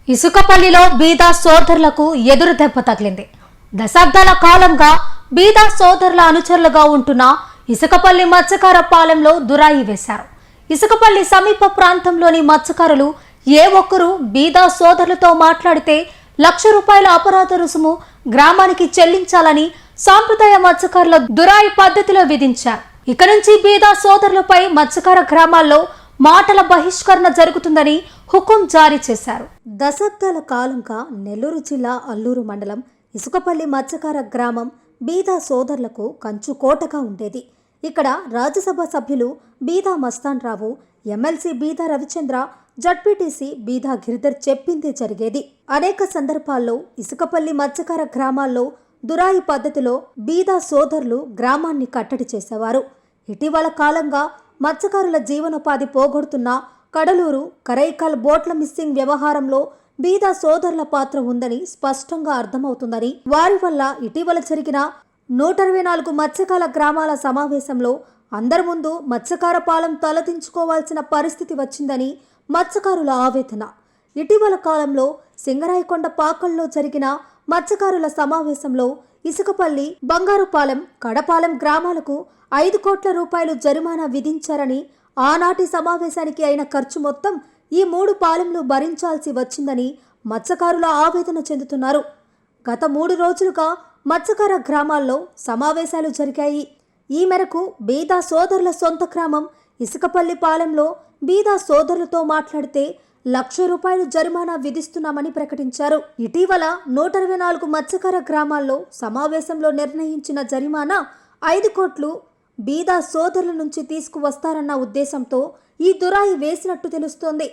ఇసుకపల్లిలో బీదా సోదరులకు ఎదురు దెబ్బ తగిలింది. దశాబ్దాల కాలంగా బీదా సోదరుల అనుచరులుగా ఉంటున్న ఇసుకపల్లి మత్స్యకార పాలెంలో దురాయి వేశారు. ఇసుకపల్లి సమీప ప్రాంతంలోని మత్స్యకారులు ఏ ఒక్కరు బీదా సోదరులతో మాట్లాడితే ₹1,00,000 అపరాధ రుసుము గ్రామానికి చెల్లించాలని సాంప్రదాయ మత్స్యకారుల దురాయి పద్ధతిలో విధించారు. ఇక నుంచి బీదా సోదరులపై మత్స్యకార గ్రామాల్లో మాటల బహిష్కరణ జరుగుతుందని హుకుం జారీ చేశారు. దశాబ్దాల కాలంగా నెల్లూరు జిల్లా అల్లూరు మండలం ఇసుకపల్లి మత్స్యకార గ్రామం బీదా సోదరులకు కంచుకోటగా ఉండేది. ఇక్కడ రాజ్యసభ సభ్యులు బీదా మస్తాన్ రావు, ఎమ్మెల్సీ బీదా రవిచంద్ర, జడ్పీటీసీ బీదా గిరిధర్ చెప్పిందే జరిగేది. అనేక సందర్భాల్లో ఇసుకపల్లి మత్స్యకార గ్రామాల్లో దురాయి పద్ధతిలో బీదా సోదరులు గ్రామాన్ని కట్టడి చేసేవారు. ఇటీవల కాలంగా మత్స్యకారుల జీవనోపాధి పోగొడుతున్న కడలూరు కరైకల్ బోట్ల మిస్సింగ్ వ్యవహారంలో బీదా సోదరుల పాత్ర ఉందని స్పష్టంగా అర్థమవుతుందని, వారి వల్ల ఇటీవల జరిగిన 124 మత్స్యకార గ్రామాల సమావేశంలో అందరి ముందు మత్స్యకార పాలెం తలదించుకోవాల్సిన పరిస్థితి వచ్చిందని మత్స్యకారుల ఆవేదన. ఇటీవల కాలంలో సింగరాయకొండ పాకల్లో జరిగిన మత్స్యకారుల సమావేశంలో ఇసుకపల్లి, బంగారుపాలెం, కడపాలెం గ్రామాలకు ₹5 కోట్ల జరిమానా విధించారని, ఆనాటి సమావేశానికి అయిన ఖర్చు మొత్తం ఈ 3 పాలెంలు భరించాల్సి వచ్చిందని మత్స్యకారుల ఆవేదన చెందుతున్నారు. గత 3 రోజులుగా మత్స్యకార గ్రామాల్లో సమావేశాలు జరిగాయి. ఈ మేరకు బీదా సోదరుల సొంత గ్రామం ఇసుకపల్లి పాలెంలో బీదా సోదరులతో మాట్లాడితే ₹1,00,000 జరిమానా విధిస్తున్నామని ప్రకటించారు. ఇటీవల 124 మత్స్యకార గ్రామాల్లో సమావేశంలో నిర్ణయించిన జరిమానా ₹5 కోట్లు బీదా సోదరుల నుంచి తీసుకువస్తారన్న ఉద్దేశంతో ఈ దురాయి వేసినట్టు తెలుస్తోంది.